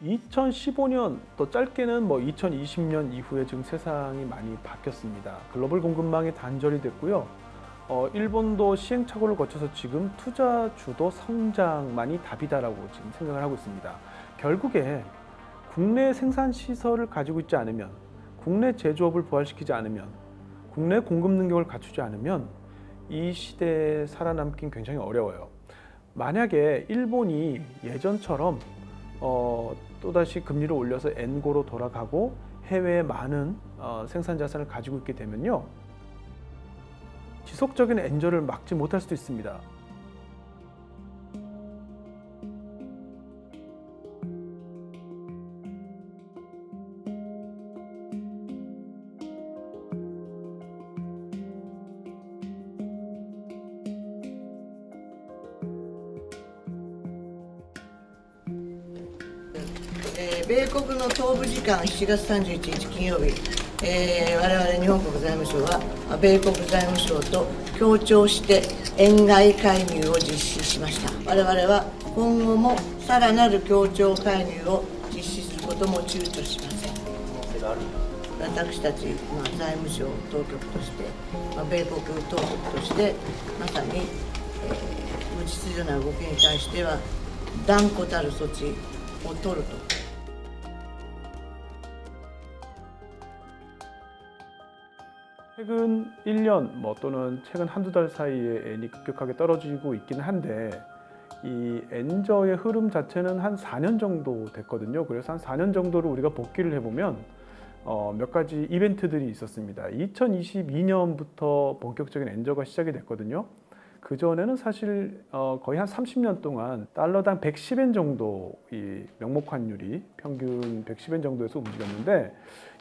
2015년 또 짧게는 2020년 이후에 지금 세상이 많이 바뀌었습니다. 글로벌 공급망이 단절이 됐고요. 일본도 시행착오를 거쳐서 지금 투자 주도 성장만이 답이다라고 지금 생각을 하고 있습니다. 결국에 국내 생산 시설을 가지고 있지 않으면, 국내 제조업을 부활시키지 않으면, 국내 공급 능력을 갖추지 않으면 이 시대에 살아남긴 굉장히 어려워요. 만약에 일본이 예전처럼 또다시 금리를 올려서 엔고로 돌아가고 해외에 많은 생산 자산을 가지고 있게 되면요, 지속적인 엔저를 막지 못할 수도 있습니다.米国の東部時間7月31日金曜日、我々日本国財務省は米国財務省と協調して円買い介入を実施しました。我々は今後もさらなる協調介入を実施することも躊躇しません。私たち、財務省当局として、米国当局としてまさに、無秩序な動きに対しては断固たる措置を取ると。 최근 1년 또는 최근 한두 달 사이에 엔이 급격하게 떨어지고 있기는 한데, 이 엔저의 흐름 자체는 한 4년 정도 됐거든요. 그래서 한 4년 정도를 우리가 복기를 해보면 몇 가지 이벤트들이 있었습니다. 2022년부터 본격적인 엔저가 시작이 됐거든요. 그 전에는 사실 거의 한 30년 동안 달러당 110엔 정도 이 명목 환율이 평균 110엔 정도에서 움직였는데,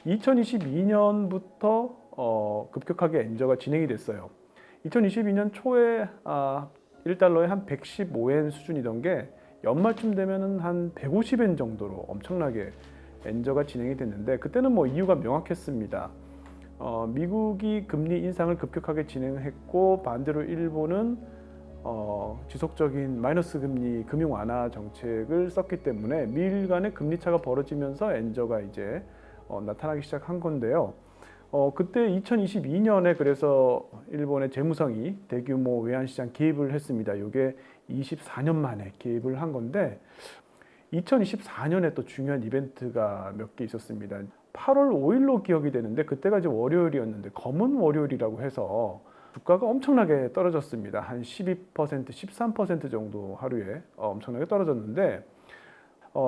2022년부터 급격하게 엔저가 진행이 됐어요. 2022년 초에 1달러에 한 115엔 수준이던 게 연말쯤 되면은 한 150엔 정도로 엄청나게 엔저가 진행이 됐는데, 그때는 이유가 명확했습니다. 미국이 금리 인상을 급격하게 진행했고, 반대로 일본은 지속적인 마이너스 금리 금융 완화 정책을 썼기 때문에 미일 간의 금리 차가 벌어지면서 엔저가 이제 나타나기 시작한 건데요. 그때 2022년에 그래서 일본의 재무성이 대규모 외환시장 개입을 했습니다. 이게 24년 만에 개입을 한 건데, 2024년에 또 중요한 이벤트가 몇 개 있었습니다. 8월 5일로 기억이 되는데, 그때가 이제 월요일이었는데 검은 월요일이라고 해서 주가가 엄청나게 떨어졌습니다. 한 12%, 13% 정도 하루에 엄청나게 떨어졌는데,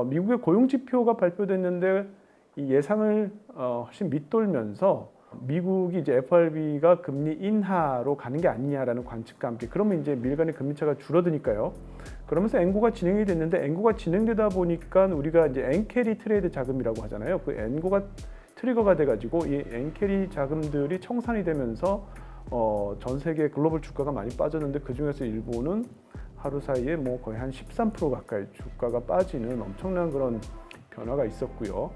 미국의 고용 지표가 발표됐는데 이 예상을 훨씬 밑돌면서 미국이 이제 FRB가 금리 인하로 가는 게 아니냐라는 관측과 함께, 그러면 이제 미일 간의 금리 차가 줄어드니까요. 그러면서 엔고가 진행이 됐는데, 엔고가 진행되다 보니까 우리가 이제 엔캐리 트레이드 자금이라고 하잖아요. 그 엔고가 트리거가 돼가지고 이 엔캐리 자금들이 청산이 되면서 전 세계 글로벌 주가가 많이 빠졌는데, 그 중에서 일본은 하루 사이에 거의 한 13% 가까이 주가가 빠지는 엄청난 그런 변화가 있었고요.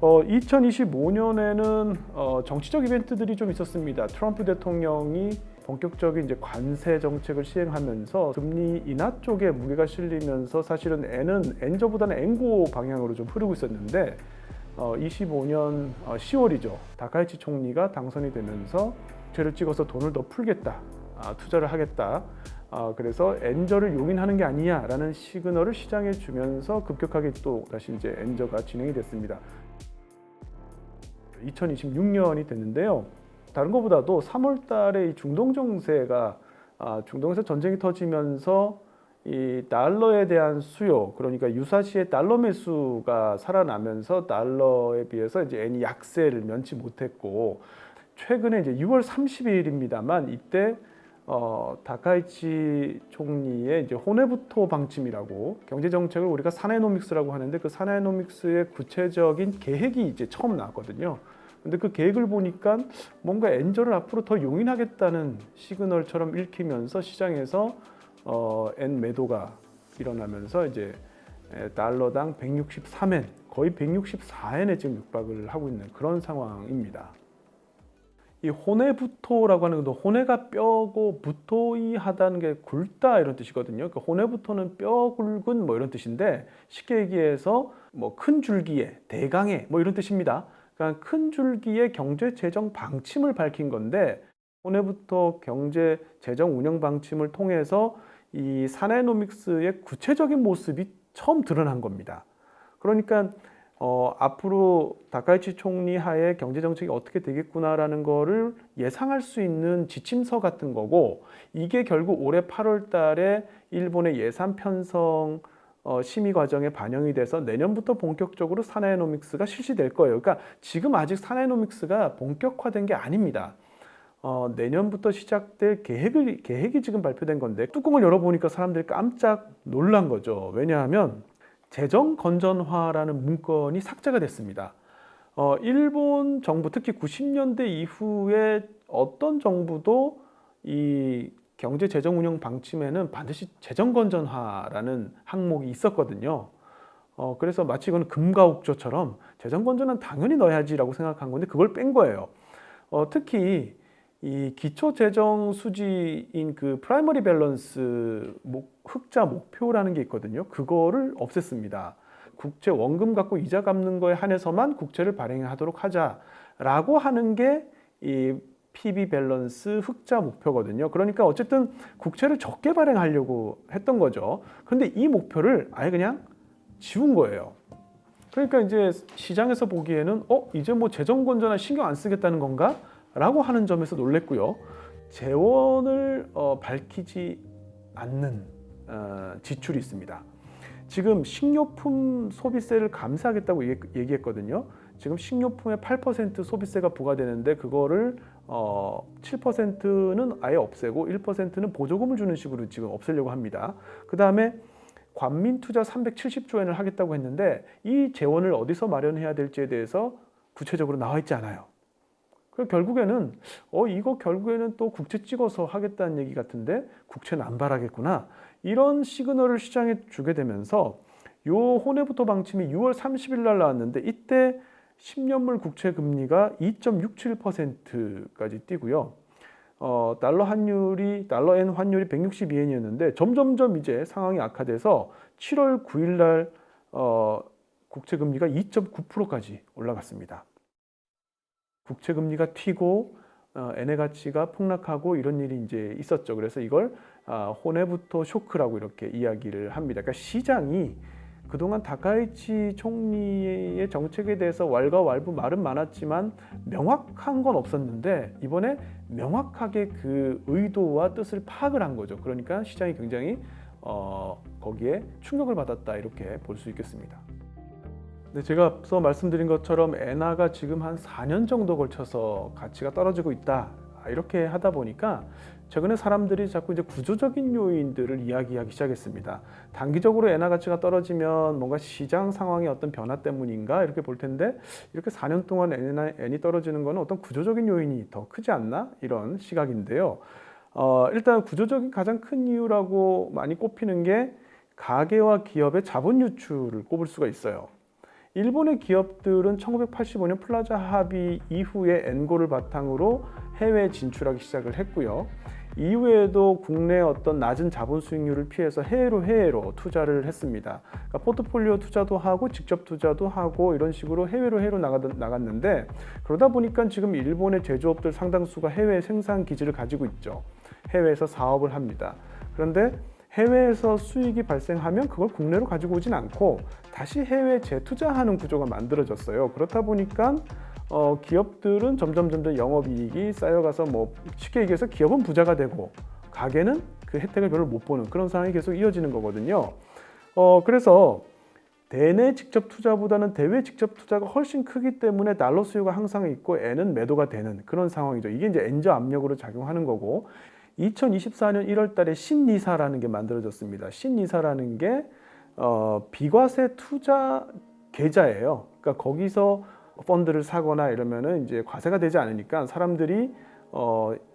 2025년에는 정치적 이벤트들이 좀 있었습니다. 트럼프 대통령이 본격적인 이제 관세 정책을 시행하면서 금리 인하 쪽에 무게가 실리면서 사실은 엔저보다는 엔고 방향으로 좀 흐르고 있었는데, 25년 10월이죠. 다카이치 총리가 당선이 되면서 죄를 찍어서 돈을 더 풀겠다, 투자를 하겠다. 그래서 엔저를 용인하는 게 아니냐라는 시그널을 시장에 주면서 급격하게 또 다시 이제 엔저가 진행이 됐습니다. 2026년이 됐는데요. 다른 것보다도 3월 달에 이 중동에서 전쟁이 터지면서 이 달러에 대한 수요, 그러니까 유사시의 달러 매수가 살아나면서 달러에 비해서 이제 엔이 약세를 면치 못했고, 최근에 이제 6월 30일입니다만 이때 다카이치 총리의 이제 호네부토 방침이라고, 경제 정책을 우리가 사네노믹스라고 하는데, 그 사네노믹스의 구체적인 계획이 이제 처음 나왔거든요. 근데 그 계획을 보니까 뭔가 엔저를 앞으로 더 용인하겠다는 시그널처럼 읽히면서 시장에서 엔 매도가 일어나면서 이제 달러당 163엔, 거의 164엔에 지금 육박을 하고 있는 그런 상황입니다. 이 호네부토라고 하는 것도 호네가 뼈고 부토이하다는 게 굵다 이런 뜻이거든요. 그 호네부토는 뼈 굵은 뭐 이런 뜻인데 쉽게 얘기해서 뭐 큰 줄기에 대강에 뭐 이런 뜻입니다. 그러니까 큰 줄기의 경제 재정 방침을 밝힌 건데 호네부토 경제 재정 운영 방침을 통해서 이 사나이노믹스의 구체적인 모습이 처음 드러난 겁니다. 그러니까 앞으로 다카이치 총리 하에 경제 정책이 어떻게 되겠구나라는 거를 예상할 수 있는 지침서 같은 거고, 이게 결국 올해 8월 달에 일본의 예산 편성 심의 과정에 반영이 돼서 내년부터 본격적으로 사나이노믹스가 실시될 거예요. 그러니까 지금 아직 사나이노믹스가 본격화된 게 아닙니다. 내년부터 시작될 계획이 지금 발표된 건데, 뚜껑을 열어보니까 사람들이 깜짝 놀란 거죠. 왜냐하면 재정 건전화라는 문건이 삭제가 됐습니다. 일본 정부, 특히 90년대 이후에 어떤 정부도 이 경제 재정 운영 방침에는 반드시 재정 건전화라는 항목이 있었거든요. 그래서 마치 이건 금가옥조처럼 재정 건전은 당연히 넣어야지라고 생각한 건데 그걸 뺀 거예요. 특히 이 기초 재정 수지인 그 프라이머리 밸런스 흑자 목표라는 게 있거든요. 그거를 없앴습니다. 국채 원금 갖고 이자 갚는 거에 한해서만 국채를 발행하도록 하자라고 하는 게 이 PB 밸런스 흑자 목표거든요. 그러니까 어쨌든 국채를 적게 발행하려고 했던 거죠. 그런데 이 목표를 아예 그냥 지운 거예요. 그러니까 이제 시장에서 보기에는 이제 뭐 재정 건전화 신경 안 쓰겠다는 건가? 라고 하는 점에서 놀랬고요. 재원을 밝히지 않는 지출이 있습니다. 지금 식료품 소비세를 감사하겠다고 얘기했거든요. 지금 식료품에 8% 소비세가 부과되는데 그거를 7%는 아예 없애고 1%는 보조금을 주는 식으로 지금 없애려고 합니다. 그 다음에 관민투자 370조 엔을 하겠다고 했는데 이 재원을 어디서 마련해야 될지에 대해서 구체적으로 나와 있지 않아요. 결국에는 이거 결국에는 또 국채 찍어서 하겠다는 얘기 같은데 국채는 안 발하겠구나, 이런 시그널을 시장에 주게 되면서 요 호네부토 방침이 6월 30일 날 나왔는데 이때 10년물 국채 금리가 2.67%까지 뛰고요. 달러엔 환율이 162엔이었는데 점점점 이제 상황이 악화돼서 7월 9일 날 국채 금리가 2.9%까지 올라갔습니다. 국채 금리가 튀고 엔의 가치가 폭락하고 이런 일이 이제 있었죠. 그래서 이걸 호네부토 쇼크라고 이렇게 이야기를 합니다. 그러니까 시장이 그동안 다카이치 총리의 정책에 대해서 왈가왈부 말은 많았지만 명확한 건 없었는데 이번에 명확하게 그 의도와 뜻을 파악을 한 거죠. 그러니까 시장이 굉장히 거기에 충격을 받았다, 이렇게 볼 수 있겠습니다. 네, 제가 앞서 말씀드린 것처럼 엔화가 지금 한 4년 정도 걸쳐서 가치가 떨어지고 있다, 이렇게 하다 보니까 최근에 사람들이 자꾸 이제 구조적인 요인들을 이야기하기 시작했습니다. 단기적으로 엔화 가치가 떨어지면 뭔가 시장 상황의 어떤 변화 때문인가 이렇게 볼 텐데, 이렇게 4년 동안 엔이 떨어지는 것은 어떤 구조적인 요인이 더 크지 않나, 이런 시각인데요. 일단 구조적인 가장 큰 이유라고 많이 꼽히는 게 가계와 기업의 자본 유출을 꼽을 수가 있어요. 일본의 기업들은 1985년 플라자 합의 이후에 엔고를 바탕으로 해외 진출하기 시작을 했고요. 이후에도 국내 어떤 낮은 자본 수익률을 피해서 해외로 투자를 했습니다. 그러니까 포트폴리오 투자도 하고 직접 투자도 하고 이런 식으로 해외로 나갔는데, 그러다 보니까 지금 일본의 제조업들 상당수가 해외 생산 기지를 가지고 있죠. 해외에서 사업을 합니다. 그런데 해외에서 수익이 발생하면 그걸 국내로 가지고 오진 않고 다시 해외 재투자하는 구조가 만들어졌어요. 그렇다 보니까 기업들은 점점 영업이익이 쌓여가서 뭐 쉽게 얘기해서 기업은 부자가 되고 가게는 그 혜택을 별로 못 보는 그런 상황이 계속 이어지는 거거든요. 그래서 대내 직접 투자보다는 대외 직접 투자가 훨씬 크기 때문에 달러 수요가 항상 있고 엔은 매도가 되는 그런 상황이죠. 이게 이제 엔저 압력으로 작용하는 거고, 2024년 1월 달에 신니사라는 게 만들어졌습니다. 신니사라는 게 비과세 투자 계좌예요. 그러니까 거기서 펀드를 사거나 이러면은 이제 과세가 되지 않으니까 사람들이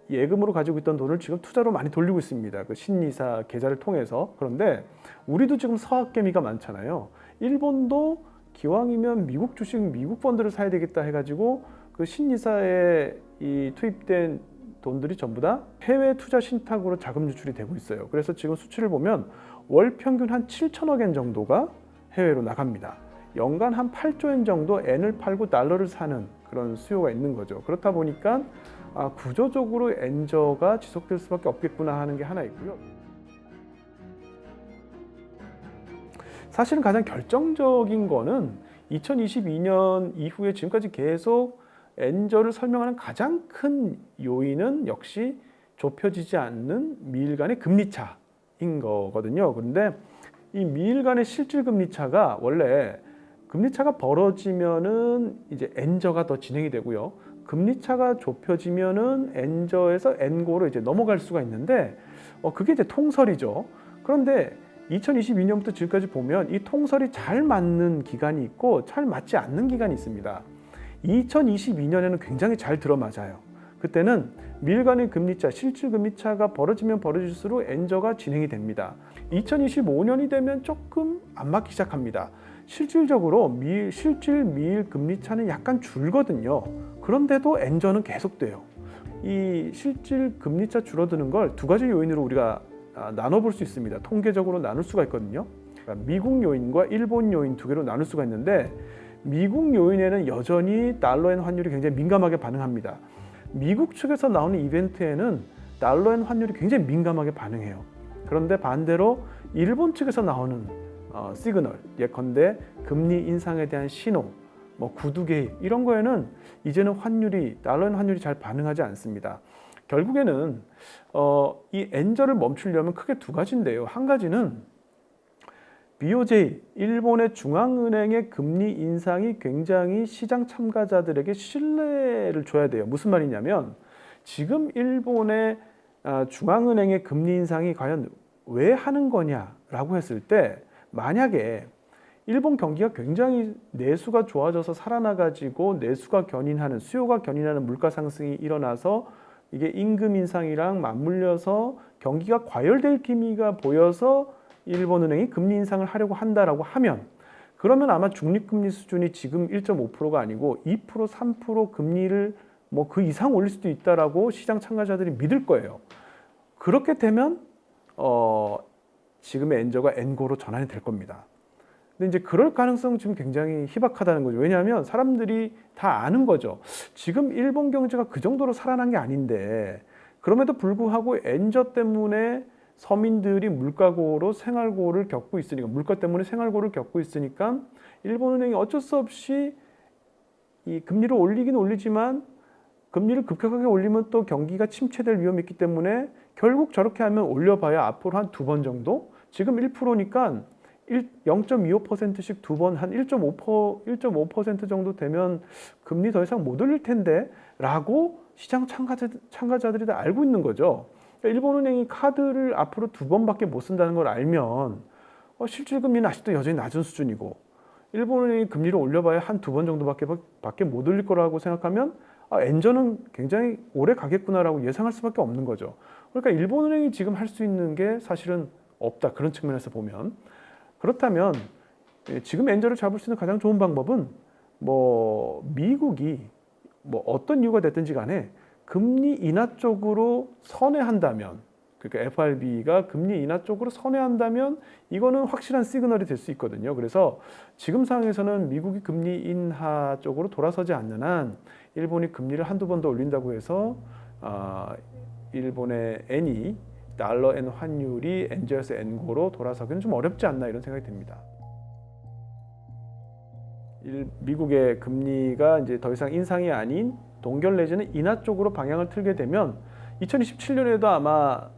예금으로 가지고 있던 돈을 지금 투자로 많이 돌리고 있습니다. 그 신니사 계좌를 통해서. 그런데 우리도 지금 서학개미가 많잖아요. 일본도 기왕이면 미국 주식, 미국 펀드를 사야 되겠다 해가지고 그 신니사에 이 투입된 돈들이 전부 다 해외 투자 신탁으로 자금 유출이 되고 있어요. 그래서 지금 수치를 보면 월 평균 한 7천억 엔 정도가 해외로 나갑니다. 연간 한 8조 엔 정도 엔을 팔고 달러를 사는 그런 수요가 있는 거죠. 그렇다 보니까 구조적으로 엔저가 지속될 수밖에 없겠구나 하는 게 하나 있고요. 사실은 가장 결정적인 거는 2022년 이후에 지금까지 계속 엔저를 설명하는 가장 큰 요인은 역시 좁혀지지 않는 미일 간의 금리 차인 거거든요. 그런데 이 미일 간의 실질 금리 차가 원래 금리 차가 벌어지면은 이제 엔저가 더 진행이 되고요. 금리 차가 좁혀지면은 엔저에서 엔고로 이제 넘어갈 수가 있는데 그게 이제 통설이죠. 그런데 2022년부터 지금까지 보면 이 통설이 잘 맞는 기간이 있고 잘 맞지 않는 기간이 있습니다. 2022년에는 굉장히 잘 들어맞아요. 그때는 미일 간의 금리차, 실질 금리차가 벌어지면 벌어질수록 엔저가 진행이 됩니다. 2025년이 되면 조금 안 맞기 시작합니다. 실질적으로 실질 미일 금리차는 약간 줄거든요. 그런데도 엔저는 계속돼요. 이 실질 금리차 줄어드는 걸 두 가지 요인으로 우리가 나눠볼 수 있습니다. 통계적으로 나눌 수가 있거든요. 그러니까 미국 요인과 일본 요인 두 개로 나눌 수가 있는데 미국 요인에는 여전히 달러엔 환율이 굉장히 민감하게 반응합니다. 미국 측에서 나오는 이벤트에는 달러엔 환율이 굉장히 민감하게 반응해요. 그런데 반대로 일본 측에서 나오는 시그널, 예컨대 금리 인상에 대한 신호, 구두 개입 이런 거에는 이제는 달러엔 환율이 잘 반응하지 않습니다. 결국에는 이 엔저를 멈추려면 크게 두 가지인데요. 한 가지는 BOJ, 일본의 중앙은행의 금리 인상이 굉장히 시장 참가자들에게 신뢰를 줘야 돼요. 무슨 말이냐면 지금 일본의 중앙은행의 금리 인상이 과연 왜 하는 거냐라고 했을 때 만약에 일본 경기가 굉장히 내수가 좋아져서 살아나가지고 내수가 견인하는 수요가 견인하는 물가 상승이 일어나서 이게 임금 인상이랑 맞물려서 경기가 과열될 기미가 보여서 일본은행이 금리 인상을 하려고 한다라고 하면 그러면 아마 중립금리 수준이 지금 1.5%가 아니고 2%, 3% 금리를 그 이상 올릴 수도 있다라고 시장 참가자들이 믿을 거예요. 그렇게 되면 지금의 엔저가 엔고로 전환이 될 겁니다. 근데 이제 그럴 가능성 지금 굉장히 희박하다는 거죠. 왜냐하면 사람들이 다 아는 거죠. 지금 일본 경제가 그 정도로 살아난 게 아닌데 그럼에도 불구하고 엔저 때문에 서민들이 물가고로 생활고를 겪고 있으니까 물가 때문에 생활고를 겪고 있으니까 일본은행이 어쩔 수 없이 이 금리를 올리긴 올리지만 금리를 급격하게 올리면 또 경기가 침체될 위험이 있기 때문에 결국 저렇게 하면 올려봐야 앞으로 한 두 번 정도 지금 1%니까 0.25%씩 두 번 한 1.5% 정도 되면 금리 더 이상 못 올릴 텐데 라고 시장 참가자들이 다 알고 있는 거죠. 일본은행이 카드를 앞으로 두 번밖에 못 쓴다는 걸 알면 실질 금리는 아직도 여전히 낮은 수준이고 일본은행이 금리를 올려봐야 한 두 번 정도밖에 못 올릴 거라고 생각하면 엔저는 굉장히 오래 가겠구나라고 예상할 수밖에 없는 거죠. 그러니까 일본은행이 지금 할 수 있는 게 사실은 없다. 그런 측면에서 보면 그렇다면 지금 엔저를 잡을 수 있는 가장 좋은 방법은 미국이 어떤 이유가 됐든지 간에 금리 인하 쪽으로 선회한다면 그러니까 FRB가 금리 인하 쪽으로 선회한다면 이거는 확실한 시그널이 될 수 있거든요. 그래서 지금 상황에서는 미국이 금리 인하 쪽으로 돌아서지 않는 한 일본이 금리를 한두 번 더 올린다고 해서 일본의 엔이 달러 엔 환율이 엔저에서 엔고로 돌아서기는 좀 어렵지 않나 이런 생각이 듭니다. 미국의 금리가 이제 더 이상 인상이 아닌 동결 내지는 인하 쪽으로 방향을 틀게 되면 2027년에도 아마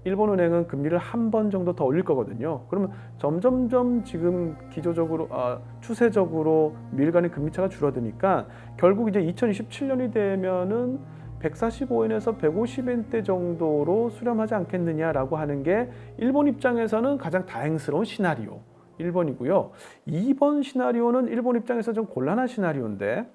일본은행은 금리를 한 번 정도 더 올릴 거거든요. 그러면 점점점 지금 기조적으로 추세적으로 미일 간의 금리 차가 줄어드니까 결국 이제 2027년이 되면은 145엔에서 150엔대 정도로 수렴하지 않겠느냐라고 하는 게 일본 입장에서는 가장 다행스러운 시나리오 1번이고요. 2번 시나리오는 일본 입장에서 좀 곤란한 시나리오인데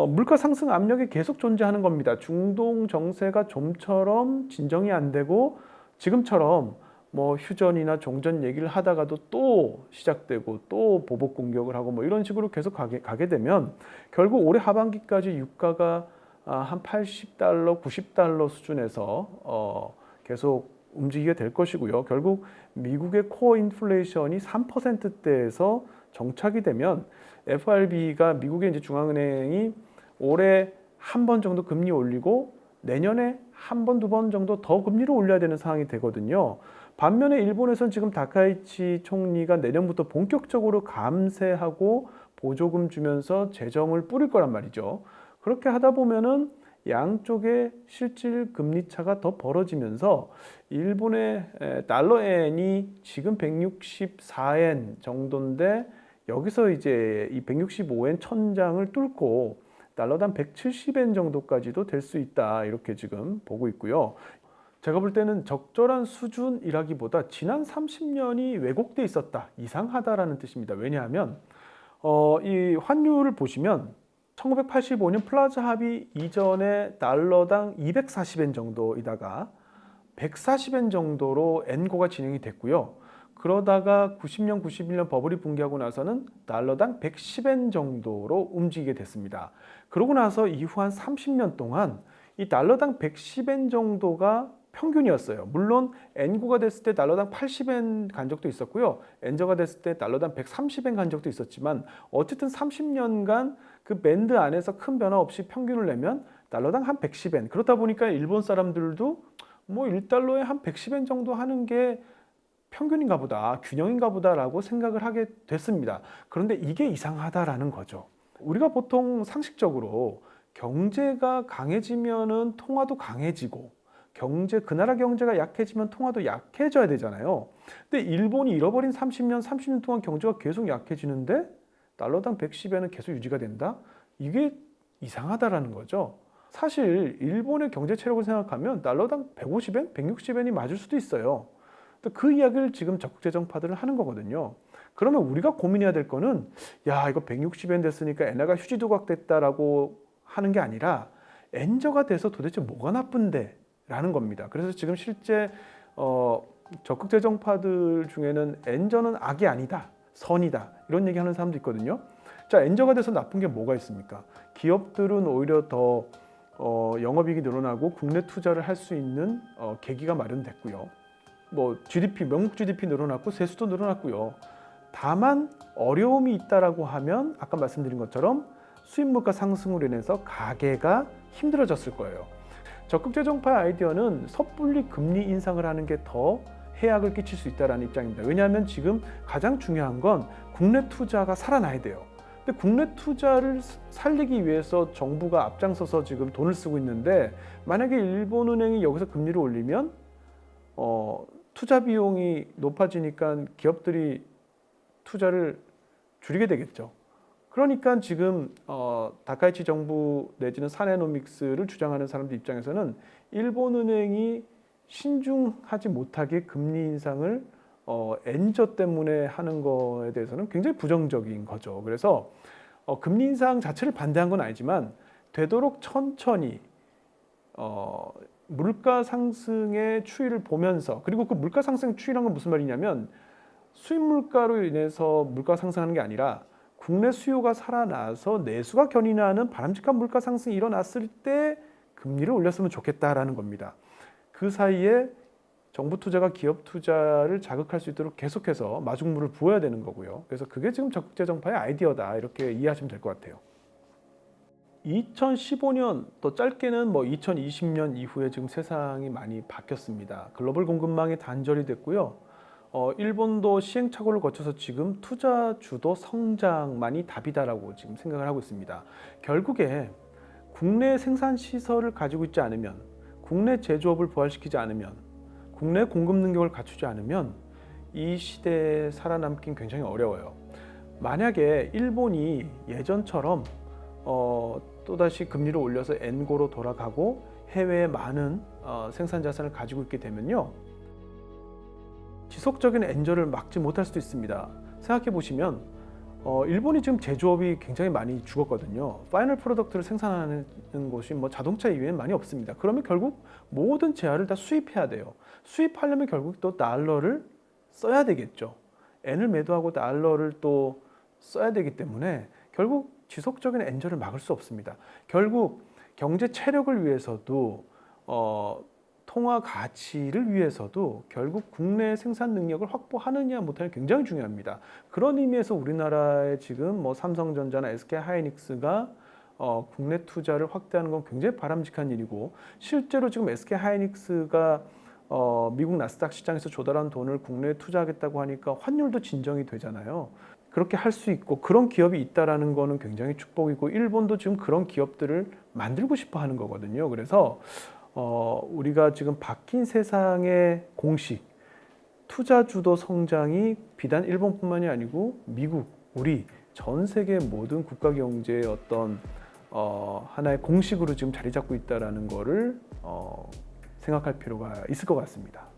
물가 상승 압력이 계속 존재하는 겁니다. 중동 정세가 좀처럼 진정이 안 되고 지금처럼 휴전이나 종전 얘기를 하다가도 또 시작되고 또 보복 공격을 하고 이런 식으로 계속 가게 되면 결국 올해 하반기까지 유가가 한 80달러, 90달러 수준에서 계속 움직이게 될 것이고요. 결국 미국의 코어 인플레이션이 3%대에서 정착이 되면 FRB가 미국의 이제 중앙은행이 올해 한 번 정도 금리 올리고 내년에 한 번, 두 번 정도 더 금리를 올려야 되는 상황이 되거든요. 반면에 일본에서는 지금 다카이치 총리가 내년부터 본격적으로 감세하고 보조금 주면서 재정을 뿌릴 거란 말이죠. 그렇게 하다 보면은 양쪽의 실질 금리 차가 더 벌어지면서 일본의 달러엔이 지금 164엔 정도인데 여기서 이제 이 165엔 천장을 뚫고 달러당 170엔 정도까지도 될 수 있다, 이렇게 지금 보고 있고요. 제가 볼 때는 적절한 수준이라기보다 지난 30년이 왜곡돼 있었다, 이상하다라는 뜻입니다. 왜냐하면 이 환율을 보시면 1985년 플라자 합의 이전에 달러당 240엔 정도이다가 140엔 정도로 엔고가 진행이 됐고요. 그러다가 90년, 91년 버블이 붕괴하고 나서는 달러당 110엔 정도로 움직이게 됐습니다. 그러고 나서 이후 한 30년 동안 이 달러당 110엔 정도가 평균이었어요. 물론 엔고가 됐을 때 달러당 80엔 간 적도 있었고요. 엔저가 됐을 때 달러당 130엔 간 적도 있었지만 어쨌든 30년간 그 밴드 안에서 큰 변화 없이 평균을 내면 달러당 한 110엔. 그렇다 보니까 일본 사람들도 뭐 1달러에 한 110엔 정도 하는 게 평균인가 보다, 균형인가 보다라고 생각을 하게 됐습니다. 그런데 이게 이상하다라는 거죠. 우리가 보통 상식적으로 경제가 강해지면은 통화도 강해지고 그 나라 경제가 약해지면 통화도 약해져야 되잖아요. 근데 일본이 잃어버린 30년 동안 경제가 계속 약해지는데 달러당 110엔은 계속 유지가 된다? 이게 이상하다라는 거죠. 사실 일본의 경제 체력을 생각하면 달러당 150엔, 160엔이 맞을 수도 있어요. 그 이야기를 지금 적극재정파들은 하는 거거든요. 그러면 우리가 고민해야 될 거는 야, 이거 160엔 됐으니까 엔화가 휴지조각 됐다라고 하는 게 아니라 엔저가 돼서 도대체 뭐가 나쁜데? 라는 겁니다. 그래서 지금 실제 적극재정파들 중에는 엔저는 악이 아니다, 선이다, 이런 얘기하는 사람도 있거든요. 자, 엔저가 돼서 나쁜 게 뭐가 있습니까? 기업들은 오히려 더 영업이익이 늘어나고 국내 투자를 할 수 있는 계기가 마련됐고요. 뭐 GDP, 명목 GDP 늘어났고 세수도 늘어났고요. 다만 어려움이 있다라고 하면 아까 말씀드린 것처럼 수입 물가 상승으로 인해서 가계가 힘들어졌을 거예요. 적극재정파의 아이디어는 섣불리 금리 인상을 하는 게 더 해악을 끼칠 수 있다는 입장입니다. 왜냐하면 지금 가장 중요한 건 국내 투자가 살아나야 돼요. 근데 국내 투자를 살리기 위해서 정부가 앞장서서 지금 돈을 쓰고 있는데 만약에 일본은행이 여기서 금리를 올리면 투자 비용이 높아지니까 기업들이 투자를 줄이게 되겠죠. 그러니까 지금 다카이치 정부 내지는 사내노믹스를 주장하는 사람들 입장에서는 일본은행이 신중하지 못하게 금리 인상을 엔저 때문에 하는 거에 대해서는 굉장히 부정적인 거죠. 그래서 금리 인상 자체를 반대한 건 아니지만 되도록 천천히 물가 상승의 추이를 보면서, 그리고 그 물가 상승 추이란 건 무슨 말이냐면 수입 물가로 인해서 물가가 상승하는 게 아니라 국내 수요가 살아나서 내수가 견인하는 바람직한 물가 상승이 일어났을 때 금리를 올렸으면 좋겠다라는 겁니다. 그 사이에 정부 투자가 기업 투자를 자극할 수 있도록 계속해서 마중물을 부어야 되는 거고요. 그래서 그게 지금 적극재정파의 아이디어다, 이렇게 이해하시면 될 것 같아요. 2015년, 또 짧게는 뭐 2020년 이후에 지금 세상이 많이 바뀌었습니다. 글로벌 공급망이 단절이 됐고요. 일본도 시행착오를 거쳐서 지금 투자 주도 성장만이 답이다라고 지금 생각을 하고 있습니다. 결국에 국내 생산 시설을 가지고 있지 않으면, 국내 제조업을 부활시키지 않으면, 국내 공급 능력을 갖추지 않으면 이 시대에 살아남긴 굉장히 어려워요. 만약에 일본이 예전처럼 또다시 금리를 올려서 엔고로 돌아가고 해외에 많은 생산 자산을 가지고 있게 되면요, 지속적인 엔저를 막지 못할 수도 있습니다. 생각해 보시면 일본이 지금 제조업이 굉장히 많이 죽었거든요. 파이널 프로덕트를 생산하는 곳이 뭐 자동차 이외엔 많이 없습니다. 그러면 결국 모든 재화를 다 수입해야 돼요. 수입하려면 결국 또 달러를 써야 되겠죠. 엔을 매도하고 달러를 또 써야 되기 때문에 결국 지속적인 엔저를 막을 수 없습니다. 결국 경제 체력을 위해서도 통화 가치를 위해서도 결국 국내 생산 능력을 확보하느냐 못하느냐 굉장히 중요합니다. 그런 의미에서 우리나라의 지금 뭐 삼성전자나 SK하이닉스가 국내 투자를 확대하는 건 굉장히 바람직한 일이고, 실제로 지금 SK하이닉스가 미국 나스닥 시장에서 조달한 돈을 국내에 투자하겠다고 하니까 환율도 진정이 되잖아요. 그렇게 할 수 있고 그런 기업이 있다라는 거는 굉장히 축복이고, 일본도 지금 그런 기업들을 만들고 싶어 하는 거거든요. 그래서 우리가 지금 바뀐 세상의 공식, 투자 주도 성장이 비단 일본뿐만이 아니고 미국, 우리 전 세계 모든 국가 경제의 어떤 하나의 공식으로 지금 자리 잡고 있다라는 거를 생각할 필요가 있을 것 같습니다.